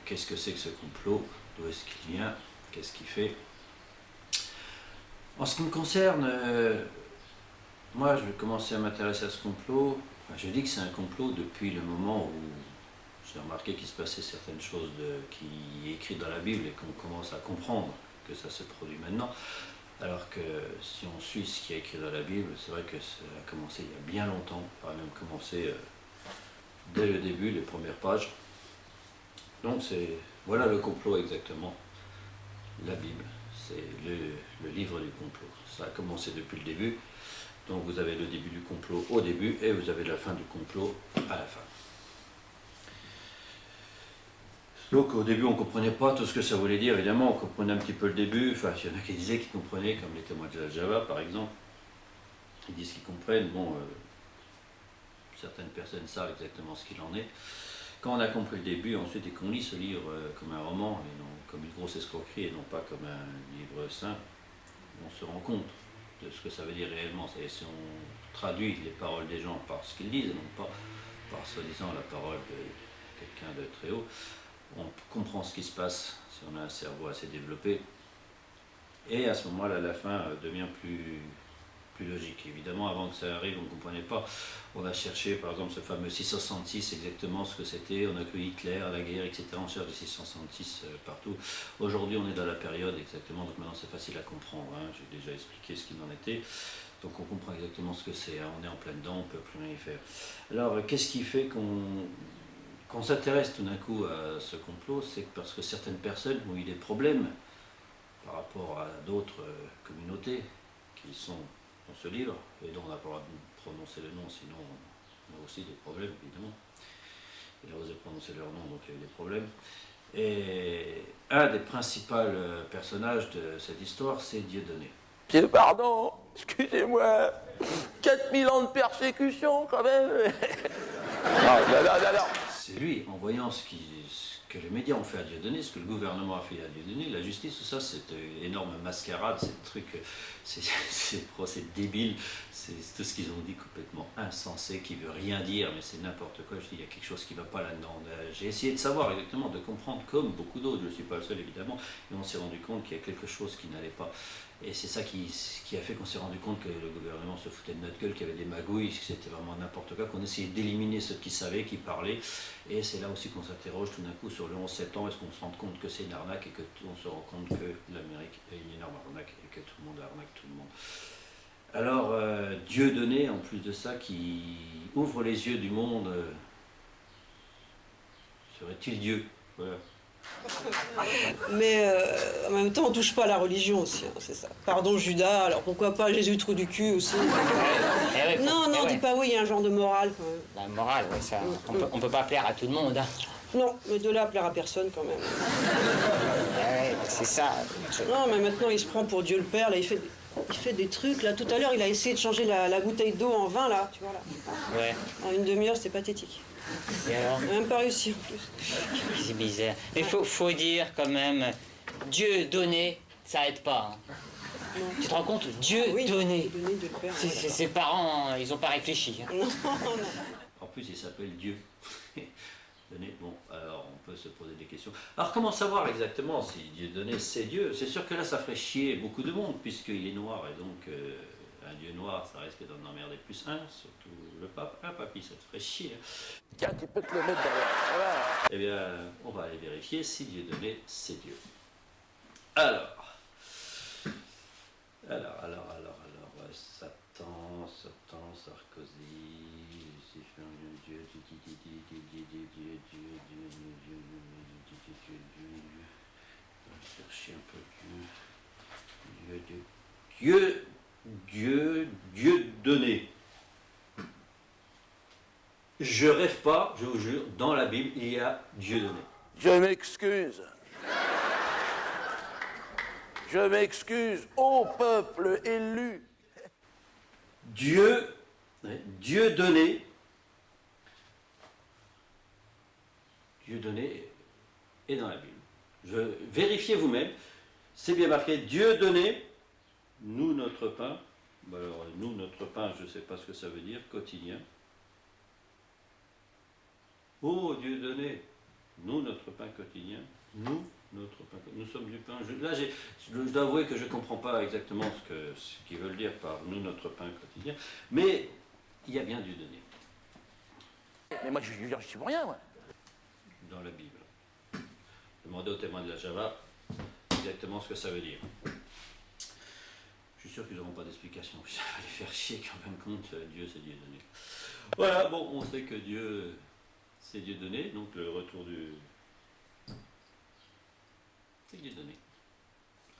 qu'est-ce que c'est que ce complot? D'où est-ce qu'il vient? Qu'est-ce qu'il fait? En ce qui me concerne, moi je vais commencer à m'intéresser à ce complot. Enfin, je dis que c'est un complot depuis le moment où j'ai remarqué qu'il se passait certaines choses qui est écrites dans la Bible et qu'on commence à comprendre que ça se produit maintenant. Alors que si on suit ce qui est écrit dans la Bible, c'est vrai que ça a commencé il y a bien longtemps, ça a même commencé dès le début, les premières pages. Donc voilà le complot exactement, la Bible, c'est le livre du complot. Ça a commencé depuis le début, donc vous avez le début du complot au début et vous avez la fin du complot à la fin. Donc au début on ne comprenait pas tout ce que ça voulait dire, évidemment on comprenait un petit peu le début, enfin il y en a qui disaient qu'ils comprenaient, comme les témoins de Java par exemple, ils disent qu'ils comprennent, bon, certaines personnes savent exactement ce qu'il en est. Quand on a compris le début, ensuite et qu'on lit ce livre comme un roman, et non comme une grosse escroquerie et non pas comme un livre saint, on se rend compte de ce que ça veut dire réellement. C'est si on traduit les paroles des gens par ce qu'ils disent, et non pas par soi-disant la parole de quelqu'un de très haut, on comprend ce qui se passe si on a un cerveau assez développé. Et à ce moment-là, la fin devient plus logique. Évidemment, avant que ça arrive, on ne comprenait pas. On a cherché, par exemple, ce fameux 666, exactement ce que c'était. On a cru Hitler à la guerre, etc. On cherche des 666 partout. Aujourd'hui, on est dans la période exactement, donc maintenant c'est facile à comprendre. Hein. J'ai déjà expliqué ce qu'il en était. Donc on comprend exactement ce que c'est. Hein. On est en plein dedans, on ne peut plus rien y faire. Alors, qu'est-ce qui fait qu'on s'intéresse tout d'un coup à ce complot? C'est parce que certaines personnes ont eu des problèmes par rapport à d'autres communautés qui sont dans ce livre, et dont on n'a pas le droit de prononcer le nom, sinon on a aussi des problèmes, évidemment. Il a osé prononcer leur nom, donc il y a eu des problèmes. Et un des principaux personnages de cette histoire, c'est Dieudonné. Dieu pardon, excusez-moi, 4000 ans de persécution quand même. Non. C'est lui, en voyant ce que les médias ont fait à Dieudonné, ce que le gouvernement a fait à Dieudonné, la justice, tout ça, cette énorme mascarade, ces trucs, ces procès débiles, c'est tout ce qu'ils ont dit complètement insensé, qui veut rien dire, mais c'est n'importe quoi. Je dis, il y a quelque chose qui ne va pas là-dedans. J'ai essayé de savoir exactement, de comprendre, comme beaucoup d'autres, je ne suis pas le seul évidemment, et on s'est rendu compte qu'il y a quelque chose qui n'allait pas. Et c'est ça qui a fait qu'on s'est rendu compte que le gouvernement se foutait de notre gueule, qu'il y avait des magouilles, que c'était vraiment n'importe quoi, qu'on essayait d'éliminer ceux qui savaient, qui parlaient. Et c'est là aussi qu'on s'interroge tout d'un coup sur le 11 septembre, est-ce qu'on se rend compte que c'est une arnaque et qu'on se rend compte que l'Amérique est une énorme arnaque et que tout le monde arnaque tout le monde. Alors, Dieudonné, en plus de ça, qui ouvre les yeux du monde, serait-il Dieu? Voilà. Mais en même temps, on touche pas à la religion aussi, hein, c'est ça. Pardon Judas, alors pourquoi pas Jésus trou du cul aussi. Non, dis pas oui, il y a un genre de morale quand même. La morale, ouais, ça, on peut pas plaire à tout le monde. Hein. Non, mais de là à plaire à personne quand même. Ouais, c'est ça. Non, mais maintenant il se prend pour Dieu le Père, là il fait des trucs, là tout à l'heure il a essayé de changer la bouteille d'eau en vin là, tu vois là. Ouais. En une demi-heure c'est pathétique. Et alors? Il n'a même pas réussi en plus. C'est bizarre. Mais faut dire quand même, Dieu donné, ça aide pas. Hein. Tu te rends compte? Dieu donné. Ses parents, ils ont pas réfléchi. Hein. Non. En plus, il s'appelle Dieu. Donné. Bon, alors on peut se poser des questions. Alors comment savoir exactement si Dieu donné, c'est Dieu? C'est sûr que là, ça ferait chier beaucoup de monde, puisqu'il est noir, et donc un Dieu noir, ça risque d'en emmerder plus un, surtout le pape. Un papy, ça te ferait chier. Tiens, tu peux te le mettre derrière. Voilà. Eh bien, on va aller vérifier si Dieu donné, c'est Dieu. Alors, Satan, Sarkozy, Dieu, on va chercher un peu Dieu donné. Je rêve pas, je vous jure, dans la Bible, il y a Dieu donné. Je m'excuse. Je m'excuse au peuple élu. Dieu donné est dans la Bible. Vérifiez vous-même, c'est bien marqué, Dieu donné, nous notre pain. Alors, nous notre pain, je ne sais pas ce que ça veut dire, quotidien. Oh, Dieu donné. Nous, notre pain quotidien. Nous, notre pain quotidien. Nous sommes du pain. Je dois avouer que je ne comprends pas exactement ce qu'ils veulent dire par nous, notre pain quotidien. Mais il y a bien Dieu donné. Mais moi, je suis pour rien, moi. Dans la Bible. Demandez aux témoins de la Java exactement ce que ça veut dire. Je suis sûr qu'ils n'auront pas d'explication. Ça va les faire chier qu'en fin de compte, Dieu, c'est Dieu donné. Voilà, bon, on sait que Dieu, c'est Dieu donné, donc le retour du... C'est Dieu donné.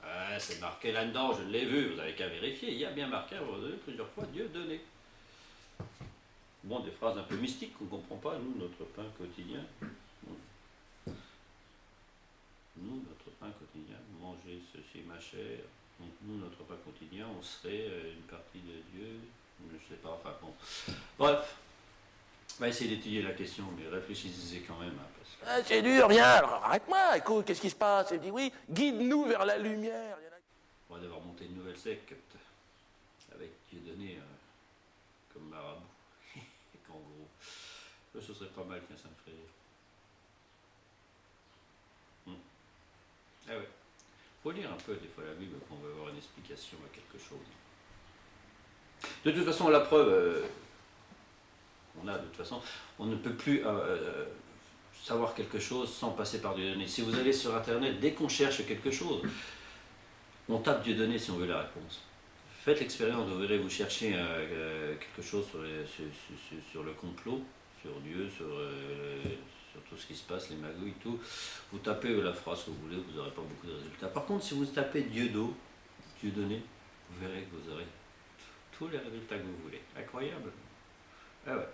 Ah, c'est marqué là-dedans, je l'ai vu, vous n'avez qu'à vérifier. Il y a bien marqué à un moment donné, plusieurs fois, Dieu donné. Bon, des phrases un peu mystiques qu'on ne comprend pas, nous, notre pain quotidien. Nous, notre pain quotidien, manger ceci, ma chair. Donc nous, notre pain quotidien, on serait une partie de Dieu, je ne sais pas, enfin bon. Bref, on va essayer d'étudier la question, mais réfléchissez quand même. Hein, parce que... Ah, c'est dur, viens, alors arrête-moi, écoute, qu'est-ce qui se passe? Il me dit oui, guide-nous vers la lumière. On va devoir monter une nouvelle secte, avec Dieu donné comme marabout. En gros, ce serait pas mal qu'un saint frère. Ah ouais. Faut lire un peu des fois la Bible quand on veut avoir une explication à quelque chose. De toute façon, la preuve, de toute façon, on ne peut plus savoir quelque chose sans passer par Dieu donné. Si vous allez sur Internet, dès qu'on cherche quelque chose, on tape Dieu donné si on veut la réponse. Faites l'expérience, vous verrez, vous cherchez quelque chose sur le complot, sur Dieu, sur tout ce qui se passe, les magouilles, tout. Vous tapez la phrase que vous voulez, vous n'aurez pas beaucoup de résultats. Par contre, si vous tapez Dieu donné, vous verrez que vous aurez tous les résultats que vous voulez. Incroyable. Ah ouais.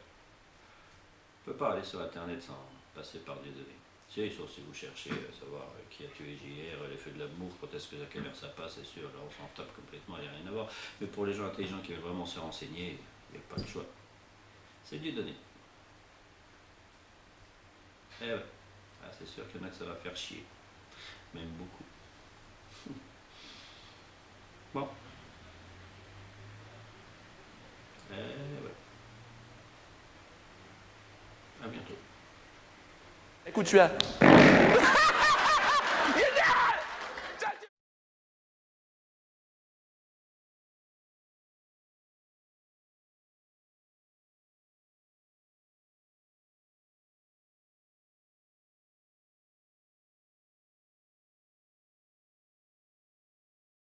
On ne peut pas aller sur Internet sans passer par Dieu donné. Sauf si vous cherchez à savoir qui a tué JR, les feux de l'amour, quand est-ce que à quelle heure ça passe, c'est sûr, là on s'en tape complètement, il n'y a rien à voir. Mais pour les gens intelligents qui veulent vraiment se renseigner, il n'y a pas de choix. C'est Dieu donné. Eh ouais, c'est sûr qu'il y en a que ça va faire chier. Même beaucoup. Bon. Eh ouais. À bientôt. Écoute, tu as...